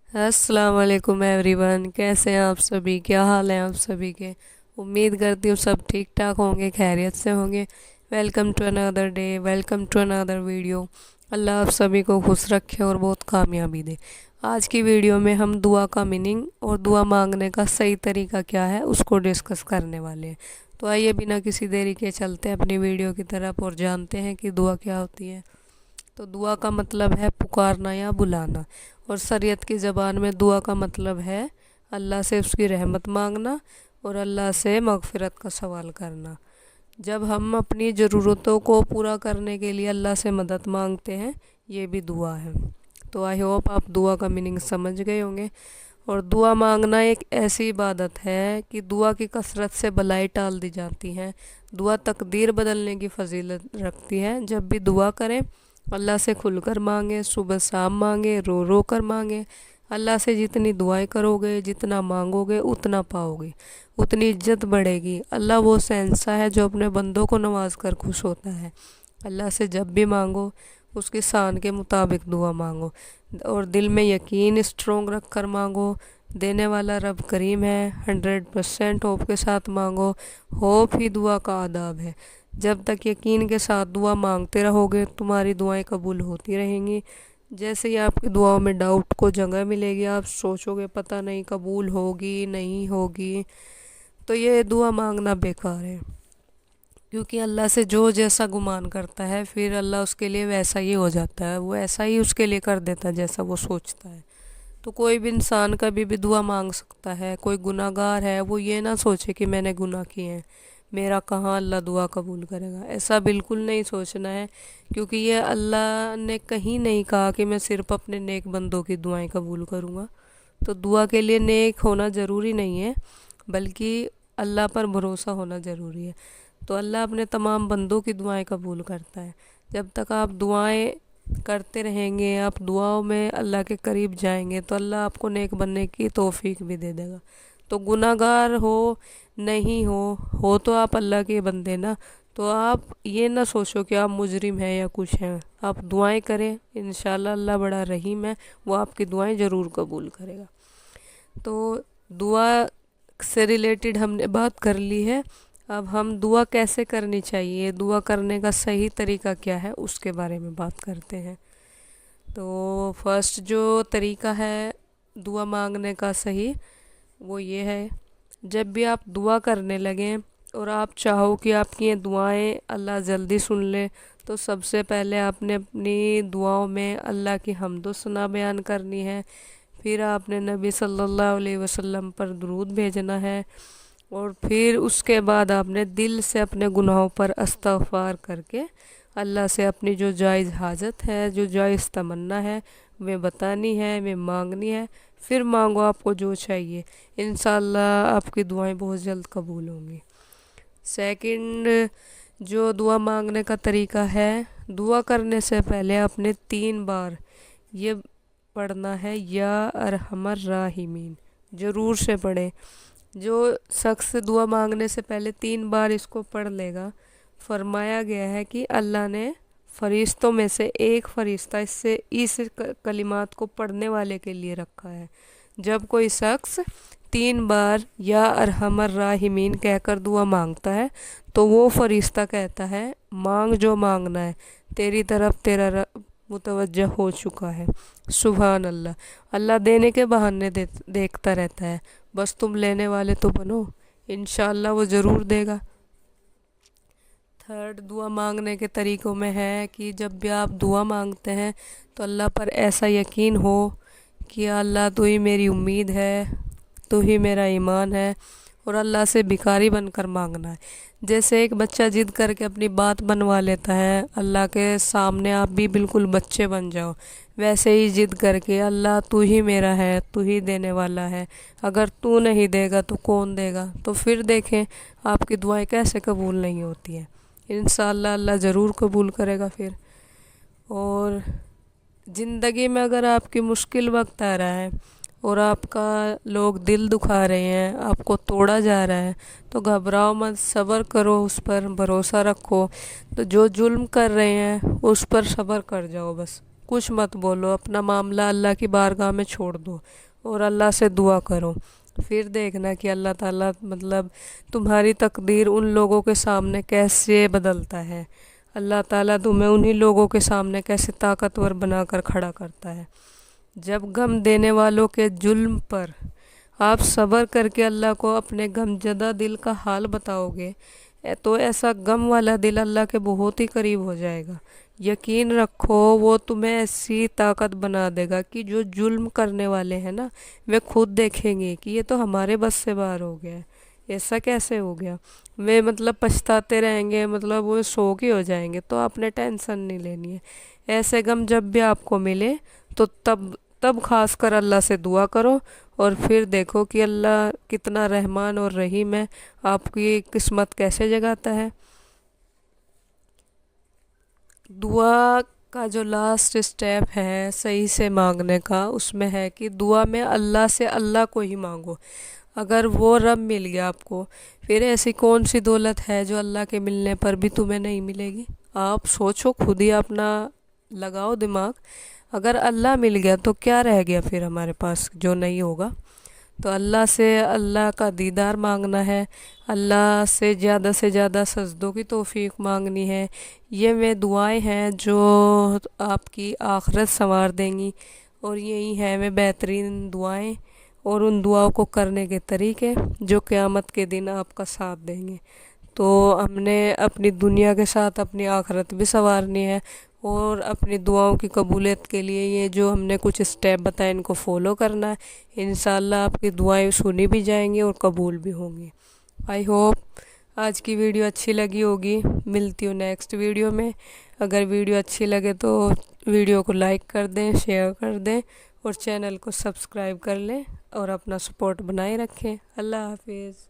अस्सलाम वालेकुम एवरीवन। कैसे हैं आप सभी? क्या हाल है आप सभी के? उम्मीद करती हूँ सब ठीक ठाक होंगे, खैरियत से होंगे। Welcome to another day, welcome to another video. अल्लाह आप सभी को खुश रखे और बहुत कामयाबी दे। आज की वीडियो में हम दुआ का मीनिंग और दुआ मांगने का सही तरीका क्या है उसको डिस्कस करने वाले हैं। तो आइए बिना किसी देरी के चलते हैं अपनी वीडियो की तरफ और जानते हैं कि दुआ क्या होती है। तो दुआ का मतलब है पुकारना या बुलाना, और शरीयत की ज़बान में दुआ का मतलब है अल्लाह से उसकी रहमत मांगना और अल्लाह से मगफ़िरत का सवाल करना। जब हम अपनी ज़रूरतों को पूरा करने के लिए अल्लाह से मदद मांगते हैं, ये भी दुआ है। तो आई होप आप दुआ का मीनिंग समझ गए होंगे। और दुआ मांगना एक ऐसी इबादत है कि दुआ की कसरत से बलाई टाल दी जाती है। दुआ तकदीर बदलने की फजीलत रखती है। जब भी दुआ करें अल्लाह से खुलकर मांगे, सुबह शाम मांगे, रो रो कर मांगे। अल्लाह से जितनी दुआएं करोगे, जितना मांगोगे उतना पाओगे, उतनी इज्जत बढ़ेगी। अल्लाह वो शहंशाह है जो अपने बंदों को नवाज कर खुश होता है। अल्लाह से जब भी मांगो उसकी शान के मुताबिक दुआ मांगो और दिल में यकीन स्ट्रोंग रख कर मांगो। देने वाला रब करीम है। 100% होप के साथ मांगो। होप ही दुआ का आदाब है। जब तक यकीन के साथ दुआ मांगते रहोगे तुम्हारी दुआएं कबूल होती रहेंगी। जैसे ही आपकी दुआओं में डाउट को जगह मिलेगी, आप सोचोगे पता नहीं कबूल होगी नहीं होगी, तो ये दुआ मांगना बेकार है। क्योंकि अल्लाह से जो जैसा गुमान करता है फिर अल्लाह उसके लिए वैसा ही हो जाता है, वो ऐसा ही उसके लिए कर देता है जैसा वो सोचता है। तो कोई भी इंसान कभी भी दुआ मांग सकता है। कोई गुनाहगार है वो ये ना सोचे कि मैंने गुनाह किए हैं, मेरा कहाँ अल्लाह दुआ कबूल करेगा, ऐसा बिल्कुल नहीं सोचना है। क्योंकि ये अल्लाह ने कहीं नहीं कहा कि मैं सिर्फ अपने नेक बंदों की दुआएं कबूल करूँगा। तो दुआ के लिए नेक होना ज़रूरी नहीं है, बल्कि अल्लाह पर भरोसा होना ज़रूरी है। तो अल्लाह अपने तमाम बंदों की दुआएं कबूल करता है। जब तक आप दुआएं करते रहेंगे, आप दुआओं में अल्लाह के करीब जाएंगे, तो अल्लाह आपको नेक बनने की तौफीक भी दे देगा। तो गुनाहगार हो नहीं हो तो आप अल्लाह के बंदे ना। तो आप ये ना सोचो कि आप मुजरिम हैं या कुछ हैं। आप दुआएं करें, इंशाल्लाह अल्लाह बड़ा रहीम है, वो आपकी दुआएं ज़रूर कबूल करेगा। तो दुआ से रिलेटेड हमने बात कर ली है। अब हम दुआ कैसे करनी चाहिए, दुआ करने का सही तरीका क्या है उसके बारे में बात करते हैं। तो फर्स्ट जो तरीका है दुआ मांगने का सही, वो ये है, जब भी आप दुआ करने लगें और आप चाहो कि आपकी ये दुआएं अल्लाह जल्दी सुन ले, तो सबसे पहले आपने अपनी दुआओं में अल्लाह की हम्दो सना बयान करनी है। फिर आपने नबी सल्लल्लाहु अलैहि वसल्लम पर दुरूद भेजना है, और फिर उसके बाद आपने दिल से अपने गुनाहों पर इस्तग़फ़ार करके अल्लाह से अपनी जो जायज़ हाजत है, जो जायज़ तमन्ना है, वे बतानी है, वे मांगनी है। फिर मांगो आपको जो चाहिए, इंशाअल्लाह आपकी दुआएं बहुत जल्द कबूल होंगी। सेकंड जो दुआ मांगने का तरीका है, दुआ करने से पहले आपने 3 बार ये पढ़ना है, या अरहमर राहिमीन, ज़रूर से पढ़ें। जो शख्स दुआ मांगने से पहले 3 बार इसको पढ़ लेगा, फरमाया गया है कि अल्लाह ने फरिश्तों में से एक फरिश्ता इस कलिमात को पढ़ने वाले के लिए रखा है। जब कोई शख्स 3 बार या अरहमर राहिमीन कहकर दुआ मांगता है, तो वो फरिश्ता कहता है मांग जो मांगना है, तेरी तरफ तेरा रब मुतवज्जह हो चुका है। सुभान अल्लाह। अल्लाह देने के बहाने देखता रहता है, बस तुम लेने वाले तो बनो, इंशाअल्लाह वो ज़रूर देगा। थर्ड दुआ मांगने के तरीक़ों में है कि जब भी आप दुआ मांगते हैं तो अल्लाह पर ऐसा यकीन हो कि अल्लाह तू ही मेरी उम्मीद है, तू ही मेरा ईमान है, और अल्लाह से भिखारी बनकर मांगना है। जैसे एक बच्चा जिद करके अपनी बात बनवा लेता है, अल्लाह के सामने आप भी बिल्कुल बच्चे बन जाओ, वैसे ही जिद करके अल्लाह तू ही मेरा है, तू ही देने वाला है, अगर तू नहीं देगा तो कौन देगा। तो फिर देखें आपकी दुआएं कैसे कबूल नहीं होती हैं। इंशाअल्लाह अल्लाह ज़रूर कबूल करेगा फिर। और ज़िंदगी में अगर आपकी मुश्किल वक्त आ रहा है और आपका लोग दिल दुखा रहे हैं, आपको तोड़ा जा रहा है, तो घबराओ मत, सब्र करो, उस पर भरोसा रखो। तो जो जुल्म कर रहे हैं उस पर सब्र कर जाओ बस, कुछ मत बोलो, अपना मामला अल्लाह की बारगाह में छोड़ दो और अल्लाह से दुआ करो। फिर देखना कि अल्लाह ताला मतलब तुम्हारी तकदीर उन लोगों के सामने कैसे बदलता है। अल्लाह ताला तुम्हें उन्हीं लोगों के सामने कैसे ताकतवर बनाकर खड़ा करता है। जब गम देने वालों के जुल्म पर आप सब्र करके अल्लाह को अपने गमजदा दिल का हाल बताओगे, तो ऐसा गम वाला दिल अल्लाह के बहुत ही करीब हो जाएगा। यकीन रखो वो तुम्हें ऐसी ताकत बना देगा कि जो जुल्म करने वाले हैं ना, वे खुद देखेंगे कि ये तो हमारे बस से बाहर हो गया है, ऐसा कैसे हो गया। वे मतलब पछताते रहेंगे, मतलब वो शौक ही हो जाएंगे। तो आपने टेंशन नहीं लेनी है। ऐसे गम जब भी आपको मिले तो तब तब खास कर अल्लाह से दुआ करो और फिर देखो कि अल्लाह कितना रहमान और रहीम है, आपकी किस्मत कैसे जगाता है। दुआ का जो लास्ट स्टेप है सही से मांगने का, उसमें है कि दुआ में अल्लाह से अल्लाह को ही मांगो। अगर वो रब मिल गया आपको, फिर ऐसी कौन सी दौलत है जो अल्लाह के मिलने पर भी तुम्हें नहीं मिलेगी। आप सोचो, खुद ही अपना लगाओ दिमाग। अगर अल्लाह मिल गया तो क्या रह गया फिर हमारे पास जो नहीं होगा। तो अल्लाह से अल्लाह का दीदार मांगना है, अल्लाह से ज़्यादा सजदों की तौफीक मांगनी है। ये वे दुआएं हैं जो आपकी आखिरत संवार देंगी और यही हैं वे बेहतरीन दुआएं और उन दुआओं को करने के तरीके जो क़यामत के दिन आपका साथ देंगे। तो हमने अपनी दुनिया के साथ अपनी आखिरत भी संवारनी है और अपनी दुआओं की कबूलियत के लिए ये जो हमने कुछ स्टेप बताए इनको फॉलो करना है। इंशाल्लाह आपकी दुआएं सुनी भी जाएंगी और कबूल भी होंगी। आई होप आज की वीडियो अच्छी लगी होगी। मिलती हूँ नेक्स्ट वीडियो में। अगर वीडियो अच्छी लगे तो वीडियो को लाइक कर दें, शेयर कर दें और चैनल को सब्सक्राइब कर लें और अपना सपोर्ट बनाए रखें। अल्लाह हाफिज़।